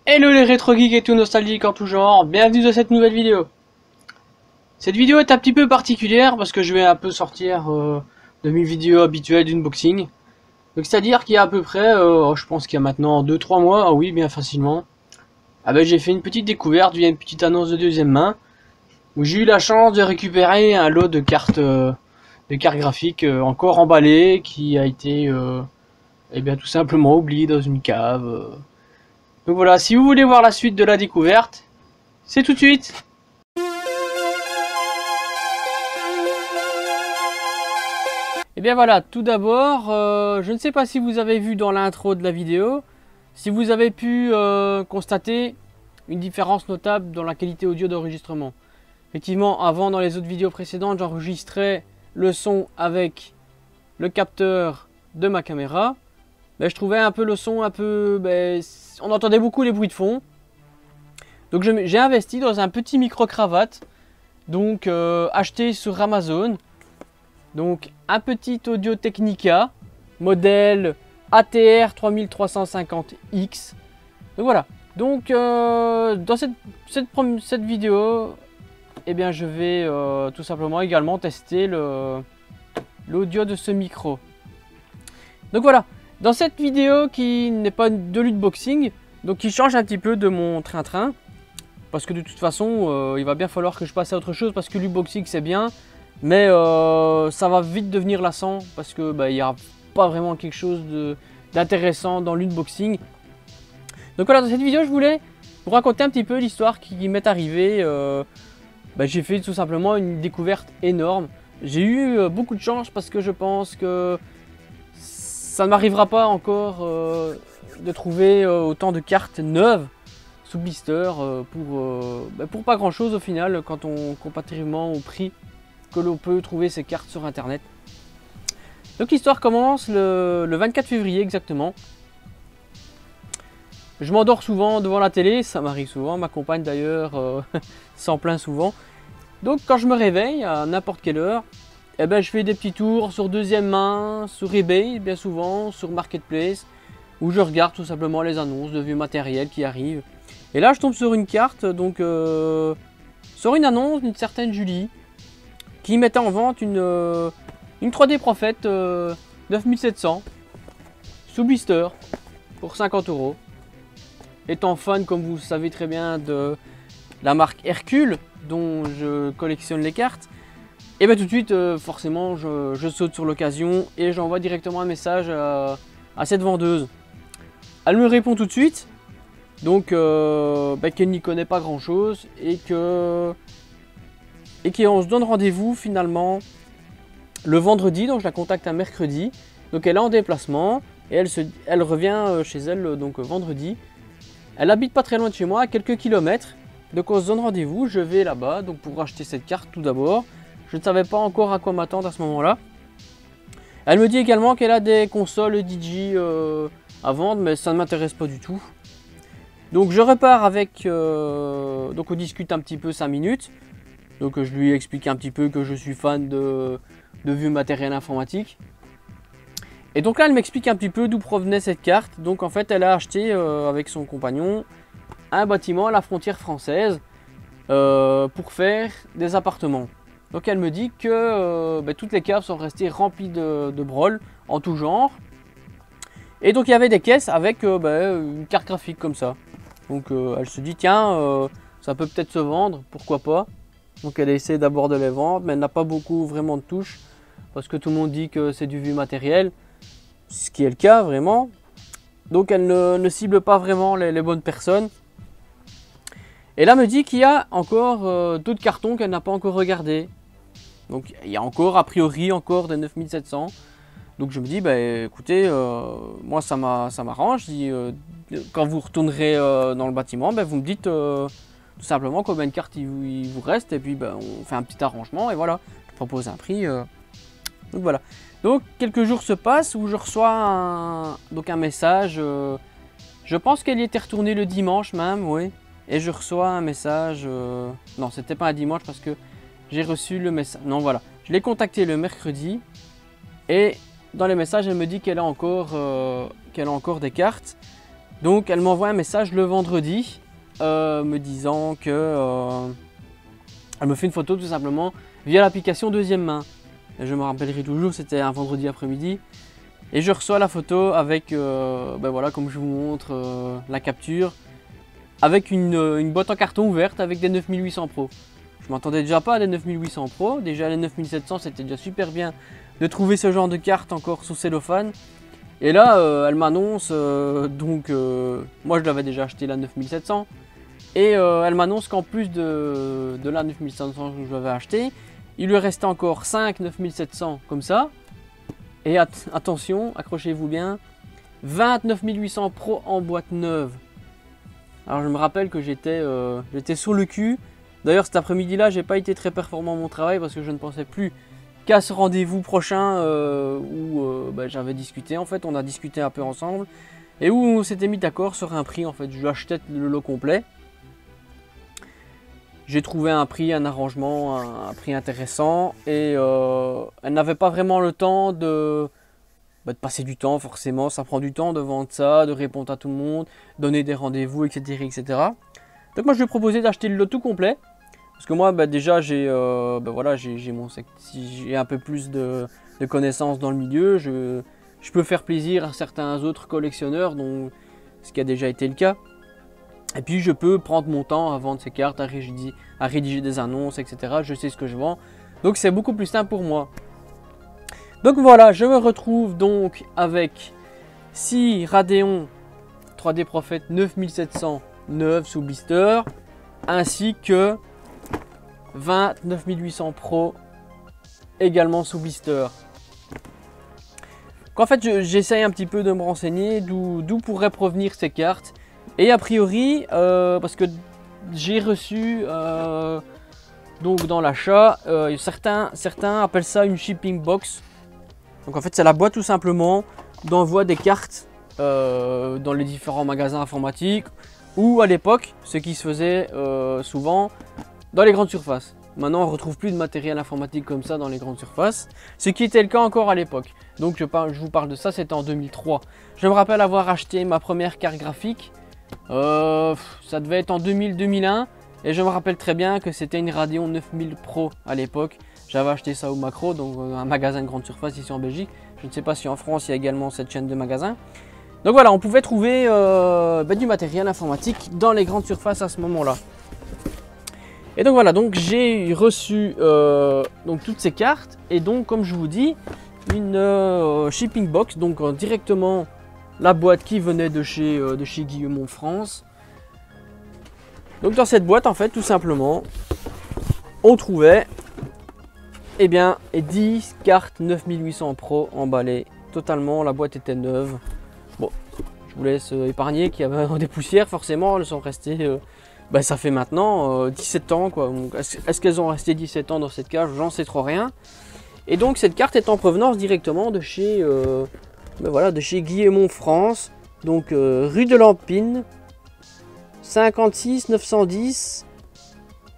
Hello les rétro geeks et tout nostalgiques en tout genre, bienvenue dans cette nouvelle vidéo. Cette vidéo est un petit peu particulière parce que je vais un peu sortir de mes vidéos habituelles d'unboxing. Donc c'est-à-dire qu'il y a à peu près, je pense qu'il y a maintenant 2-3 mois, ah oui bien facilement, j'ai fait une petite découverte via une petite annonce de deuxième main où j'ai eu la chance de récupérer un lot de cartes graphiques encore emballées qui a été tout simplement oublié dans une cave. Donc voilà, si vous voulez voir la suite de la découverte, c'est tout de suite. Et bien voilà, tout d'abord, je ne sais pas si vous avez vu dans l'intro de la vidéo, si vous avez pu constater une différence notable dans la qualité audio d'enregistrement. Effectivement, avant, dans les autres vidéos précédentes, j'enregistrais le son avec le capteur de ma caméra. Je trouvais un peu le son on entendait beaucoup les bruits de fond. Donc j'ai investi dans un petit micro-cravate, donc acheté sur Amazon. Donc un petit Audio Technica, modèle ATR 3350X. Donc voilà. Donc dans cette vidéo, je vais tout simplement également tester l'audio de ce micro. Donc voilà. Dans cette vidéo qui n'est pas de l'unboxing, donc qui change un petit peu de mon train-train, parce que de toute façon il va bien falloir que je passe à autre chose, parce que l'unboxing c'est bien, mais ça va vite devenir lassant, parce que il n'y a pas vraiment quelque chose d'intéressant dans l'unboxing. Donc voilà, dans cette vidéo je voulais vous raconter un petit peu l'histoire qui m'est arrivée. J'ai fait tout simplement une découverte énorme. J'ai eu beaucoup de chance parce que je pense que ça ne m'arrivera pas encore de trouver autant de cartes neuves sous blister pour pas grand chose au final, comparativement au prix que l'on peut trouver ces cartes sur internet. Donc l'histoire commence le 24 février exactement. Je m'endors souvent devant la télé, ça m'arrive souvent, ma compagne d'ailleurs s'en plaint souvent. Donc quand je me réveille à n'importe quelle heure, je fais des petits tours sur deuxième main, sur eBay, bien souvent, sur Marketplace, où je regarde tout simplement les annonces de vieux matériel qui arrivent. Et là, je tombe sur une carte, donc sur une annonce d'une certaine Julie, qui mettait en vente une 3D Prophet 9700, sous blister, pour 50 €. Étant fan, comme vous le savez très bien, de la marque Hercule, dont je collectionne les cartes, et tout de suite, forcément, je saute sur l'occasion et j'envoie directement un message à cette vendeuse. Elle me répond tout de suite, donc qu'elle n'y connaît pas grand chose et qu'on se donne rendez-vous finalement le vendredi. Donc je la contacte un mercredi, donc elle est en déplacement et elle revient chez elle donc vendredi. Elle habite pas très loin de chez moi, à quelques kilomètres, donc on se donne rendez-vous. Je vais là-bas donc pour acheter cette carte tout d'abord. Je ne savais pas encore à quoi m'attendre à ce moment-là. Elle me dit également qu'elle a des consoles DJ à vendre, mais ça ne m'intéresse pas du tout. Donc je repars avec... donc on discute un petit peu 5 minutes. Donc je lui explique un petit peu que je suis fan de vieux matériel informatique. Et donc là elle m'explique un petit peu d'où provenait cette carte. Donc en fait elle a acheté avec son compagnon un bâtiment à la frontière française pour faire des appartements. Donc elle me dit que toutes les caves sont restées remplies de broles en tout genre. Et donc il y avait des caisses avec une carte graphique comme ça. Donc elle se dit tiens, ça peut peut-être se vendre, pourquoi pas. Donc elle a essayé d'abord de les vendre, mais elle n'a pas beaucoup vraiment de touches. Parce que tout le monde dit que c'est du vieux matériel. Ce qui est le cas vraiment. Donc elle ne cible pas vraiment les bonnes personnes. Et là me dit qu'il y a encore d'autres cartons qu'elle n'a pas encore regardé. Donc il y a encore a priori encore des 9700. Donc je me dis écoutez, moi ça m'arrange. Je dis quand vous retournerez dans le bâtiment, vous me dites tout simplement combien de cartes il vous reste et puis on fait un petit arrangement et voilà. Je propose un prix. Donc voilà. Donc quelques jours se passent où je reçois un message. Je pense qu'elle y était retournée le dimanche même, oui. Et je reçois un message, non c'était pas un dimanche parce que j'ai reçu le message, non voilà. Je l'ai contacté le mercredi et dans les messages elle me dit qu'elle a encore des cartes Donc elle m'envoie un message le vendredi me disant que elle me fait une photo tout simplement via l'application deuxième main. Et je me rappellerai toujours, c'était un vendredi après-midi. Et je reçois la photo avec, ben voilà, comme je vous montre la capture, avec une boîte en carton ouverte avec des 9800 Pro. Je m'attendais déjà pas à des 9800 Pro, déjà les 9700 c'était déjà super bien de trouver ce genre de carte encore sous cellophane. Et là elle m'annonce, moi je l'avais déjà acheté la 9700, et elle m'annonce qu'en plus de la 9700 que je l'avais acheté, il lui restait encore 5 9700 comme ça. Et attention, accrochez-vous bien, 29 800 Pro en boîte neuve. Alors je me rappelle que j'étais sur le cul. D'ailleurs cet après-midi-là, j'ai pas été très performant à mon travail parce que je ne pensais plus qu'à ce rendez-vous prochain où j'avais discuté. En fait, on a discuté un peu ensemble et où on s'était mis d'accord sur un prix. En fait, je lui achetais le lot complet. J'ai trouvé un prix, un arrangement, un prix intéressant et elle n'avait pas vraiment le temps de passer du temps, forcément, ça prend du temps de vendre ça, de répondre à tout le monde, donner des rendez-vous, etc., etc. Donc moi je lui ai proposé d'acheter le lot tout complet, parce que moi déjà j'ai j'ai un peu plus de connaissances dans le milieu, je peux faire plaisir à certains autres collectionneurs, donc, ce qui a déjà été le cas. Et puis je peux prendre mon temps à vendre ces cartes, à rédiger des annonces, etc. Je sais ce que je vends. Donc c'est beaucoup plus simple pour moi. Donc voilà, je me retrouve donc avec 6 Radeon 3D Prophet 9700 neuves sous blister, ainsi que 29 800 Pro également sous blister. En fait, j'essaye un petit peu de me renseigner d'où pourraient provenir ces cartes. Et a priori, parce que j'ai reçu, donc dans l'achat, certains appellent ça une shipping box. Donc en fait c'est la boîte tout simplement d'envoi des cartes dans les différents magasins informatiques, ou à l'époque, ce qui se faisait souvent dans les grandes surfaces. Maintenant on ne retrouve plus de matériel informatique comme ça dans les grandes surfaces, ce qui était le cas encore à l'époque. Donc je vous parle de ça, c'était en 2003. Je me rappelle avoir acheté ma première carte graphique. Ça devait être en 2000-2001 et je me rappelle très bien que c'était une Radeon 9000 Pro à l'époque. J'avais acheté ça au Macro, donc un magasin de grande surface ici en Belgique. Je ne sais pas si en France il y a également cette chaîne de magasins. Donc voilà, on pouvait trouver du matériel informatique dans les grandes surfaces à ce moment-là. Et donc voilà, donc j'ai reçu donc toutes ces cartes et donc comme je vous dis une shipping box, donc directement la boîte qui venait de chez Guillemot France. Donc dans cette boîte en fait tout simplement on trouvait 10 cartes 9800 Pro emballées totalement, la boîte était neuve. Bon, je vous laisse épargner qu'il y avait des poussières, forcément elles sont restées, ça fait maintenant 17 ans quoi. Est-ce qu'elles ont resté 17 ans dans cette cage? J'en sais trop rien. Et donc cette carte est en provenance directement de chez de chez Guillemot France, donc rue de Lampine, 56 910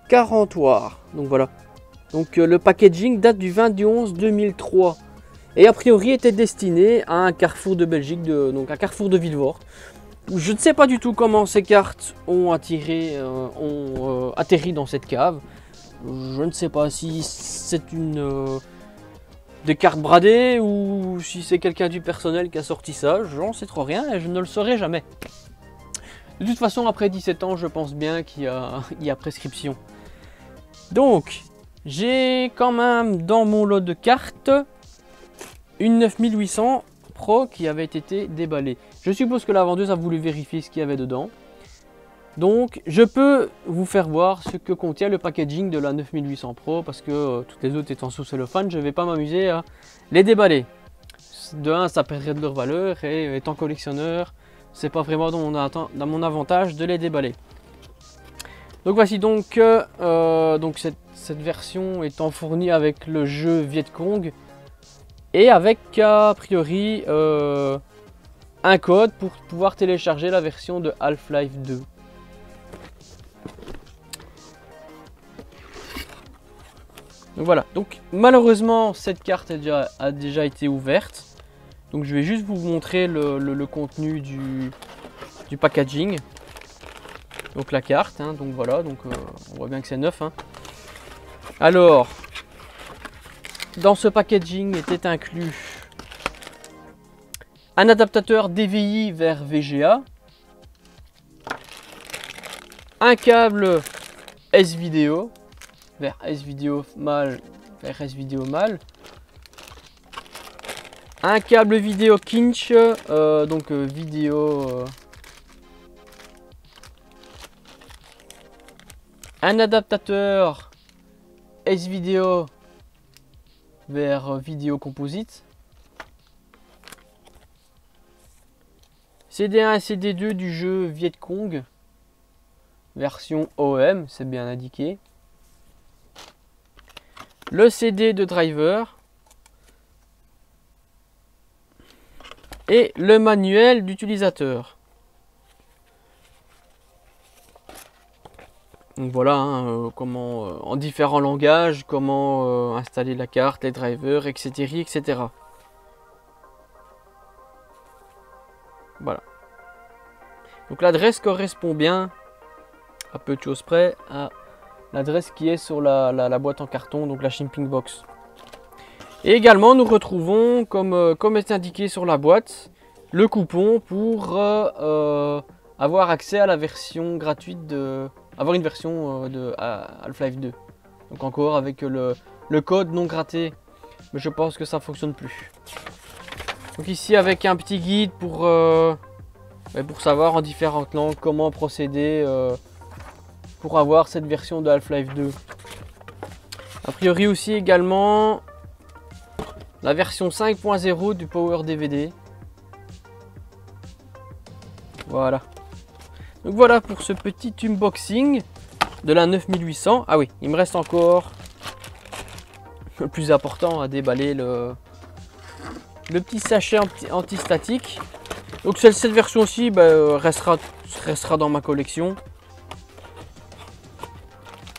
Carentoire. Donc voilà. Donc le packaging date du 20 du 11 2003 et a priori était destiné à un carrefour de Belgique, donc un carrefour de Vilvoorde. Je ne sais pas du tout comment ces cartes ont atterri dans cette cave. Je ne sais pas si c'est des cartes bradées ou si c'est quelqu'un du personnel qui a sorti ça. J'en sais trop rien et je ne le saurai jamais. De toute façon, après 17 ans, je pense bien qu'il y a prescription. Donc, j'ai quand même dans mon lot de cartes une 9800 Pro qui avait été déballée. Je suppose que la vendeuse a voulu vérifier ce qu'il y avait dedans. Donc, je peux vous faire voir ce que contient le packaging de la 9800 Pro parce que toutes les autres étant sous cellophane, je ne vais pas m'amuser à les déballer. De 1, ça perdrait de leur valeur et étant collectionneur, c'est pas vraiment dans mon avantage de les déballer. Donc voici donc, cette version étant fournie avec le jeu Vietcong et avec a priori un code pour pouvoir télécharger la version de Half-Life 2. Donc voilà, donc malheureusement cette carte a déjà été ouverte. Donc je vais juste vous montrer le contenu du packaging. Donc la carte, hein, donc voilà, donc on voit bien que c'est neuf. Hein. Alors, dans ce packaging était inclus un adaptateur DVI vers VGA, un câble S-Vidéo vers S-Vidéo mâle vers S-Vidéo mâle, un câble vidéo Kinch, donc vidéo, un adaptateur S-Vidéo vers vidéo composite, CD1 et CD2 du jeu Viet Cong, version OEM, c'est bien indiqué. Le CD de driver et le manuel d'utilisateur. Donc voilà, hein, comment en différents langages, comment installer la carte, les drivers, etc., etc. Voilà. Donc l'adresse correspond bien, à peu de choses près, à l'adresse qui est sur la boîte en carton, donc la shipping box. Et également nous retrouvons, comme est indiqué sur la boîte, le coupon pour avoir accès à la version gratuite avoir une version de Half-Life 2. Donc encore avec le code non gratté, mais je pense que ça fonctionne plus. Donc ici avec un petit guide pour savoir en différentes langues comment procéder pour avoir cette version de Half-Life 2. A priori aussi également la version 5.0 du Power DVD. Voilà. Donc voilà pour ce petit unboxing de la 9800. Ah oui, il me reste encore le plus important à déballer, le petit sachet anti-statique. Donc cette version aussi restera dans ma collection.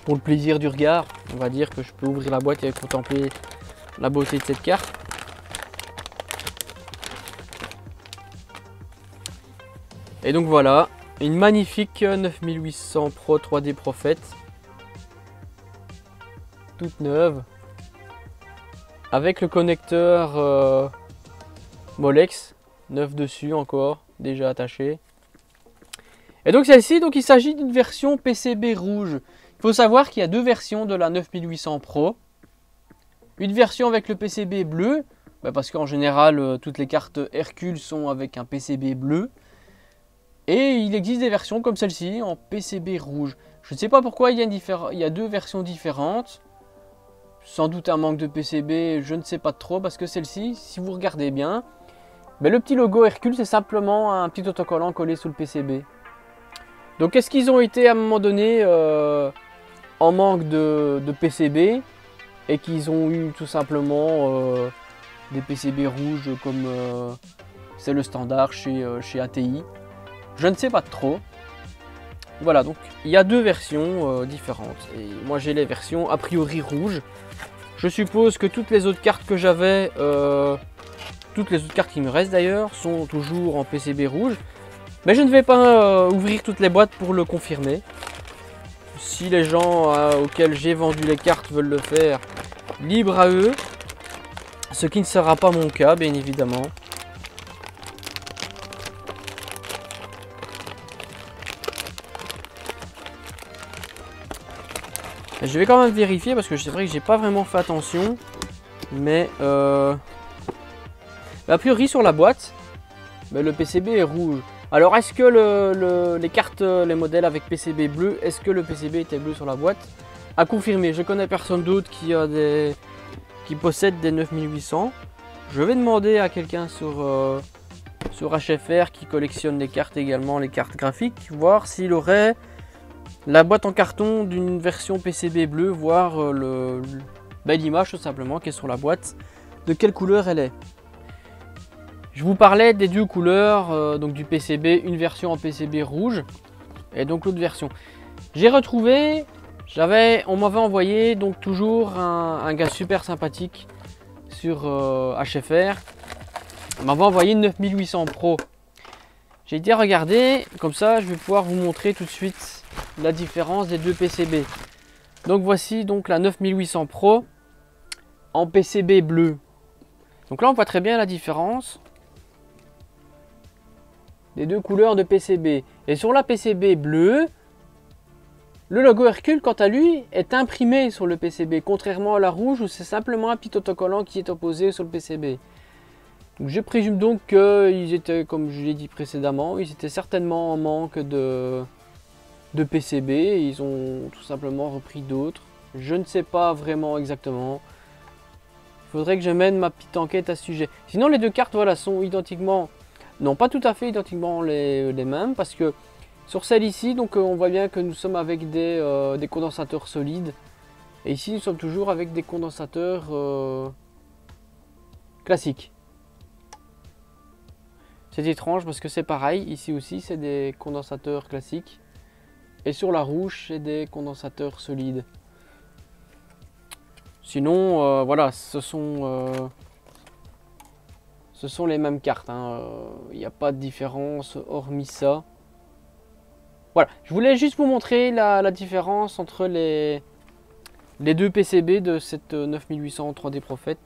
Pour le plaisir du regard, on va dire que je peux ouvrir la boîte et contempler la beauté de cette carte. Et donc voilà, une magnifique 9800 Pro 3D Prophet, toute neuve, avec le connecteur Molex, neuf dessus encore, déjà attaché. Et donc celle-ci, il s'agit d'une version PCB rouge. Il faut savoir qu'il y a deux versions de la 9800 Pro. Une version avec le PCB bleu, parce qu'en général toutes les cartes Hercule sont avec un PCB bleu. Et il existe des versions comme celle-ci en PCB rouge. Je ne sais pas pourquoi il y a deux versions différentes. Sans doute un manque de PCB, je ne sais pas trop, parce que celle-ci, si vous regardez bien, le petit logo Hercule, c'est simplement un petit autocollant collé sous le PCB. Donc est-ce qu'ils ont été à un moment donné en manque de PCB et qu'ils ont eu tout simplement des PCB rouges comme c'est le standard chez ATI? Je ne sais pas trop. Voilà, donc il y a deux versions différentes. Et moi j'ai les versions a priori rouges. Je suppose que toutes les autres cartes que j'avais, toutes les autres cartes qui me restent d'ailleurs, sont toujours en PCB rouge. Mais je ne vais pas ouvrir toutes les boîtes pour le confirmer. Si les gens auxquels j'ai vendu les cartes veulent le faire, libre à eux. Ce qui ne sera pas mon cas, bien évidemment. Je vais quand même vérifier parce que c'est vrai que j'ai pas vraiment fait attention. Mais a priori sur la boîte, le PCB est rouge. Alors est-ce que les cartes, les modèles avec PCB bleu, est-ce que le PCB était bleu sur la boîte? À confirmer, je connais personne d'autre qui possède des 9800. Je vais demander à quelqu'un sur HFR qui collectionne les cartes également, les cartes graphiques, voir s'il aurait la boîte en carton d'une version PCB bleu, voir l'image tout simplement qui est sur la boîte, de quelle couleur elle est. Je vous parlais des deux couleurs, donc du PCB, une version en PCB rouge et donc l'autre version. J'ai retrouvé, on m'avait envoyé donc toujours un gars super sympathique sur HFR. On m'avait envoyé une 9800 Pro. J'ai été regarder, comme ça je vais pouvoir vous montrer tout de suite la différence des deux PCB. Donc voici donc la 9800 Pro en PCB bleu. Donc là on voit très bien la différence des deux couleurs de PCB. Et sur la PCB bleue, le logo Hercule quant à lui est imprimé sur le PCB, contrairement à la rouge où c'est simplement un petit autocollant qui est opposé sur le PCB. Je présume donc qu'ils étaient, comme je l'ai dit précédemment, ils étaient certainement en manque de PCB et ils ont tout simplement repris d'autres. Je ne sais pas vraiment exactement. Il faudrait que je mène ma petite enquête à ce sujet. Sinon les deux cartes voilà, sont identiquement, non pas tout à fait identiquement les mêmes, parce que sur celle ici, donc on voit bien que nous sommes avec des condensateurs solides. Et ici nous sommes toujours avec des condensateurs classiques. C'est étrange parce que c'est pareil, ici aussi c'est des condensateurs classiques. Et sur la rouge c'est des condensateurs solides. Sinon voilà, ce sont les mêmes cartes. Il n'y a pas de différence hormis ça. Voilà, je voulais juste vous montrer la différence entre les deux PCB de cette 9800 3D Prophet.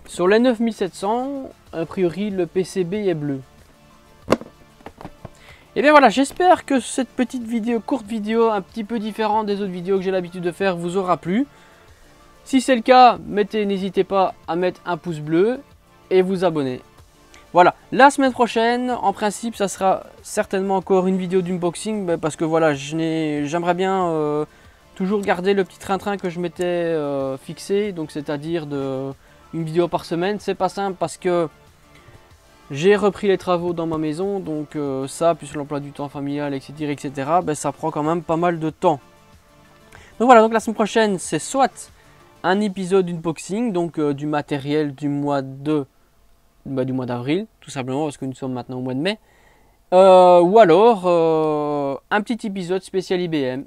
Sur les 9700, a priori le PCB est bleu. Et bien voilà, j'espère que cette petite vidéo, courte vidéo, un petit peu différente des autres vidéos que j'ai l'habitude de faire, vous aura plu. Si c'est le cas, n'hésitez pas à mettre un pouce bleu et vous abonner. Voilà, la semaine prochaine, en principe, ça sera certainement encore une vidéo d'unboxing, parce que voilà, j'aimerais bien toujours garder le petit train-train que je m'étais fixé, donc c'est-à-dire une vidéo par semaine. C'est pas simple parce que j'ai repris les travaux dans ma maison, donc ça, plus l'emploi du temps familial, etc., ça prend quand même pas mal de temps. Donc voilà, donc la semaine prochaine, c'est soit un épisode d'unboxing, donc du matériel du mois d'avril, tout simplement, parce que nous sommes maintenant au mois de mai, ou alors un petit épisode spécial IBM.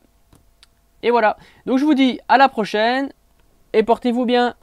Et voilà, donc je vous dis à la prochaine, et portez-vous bien.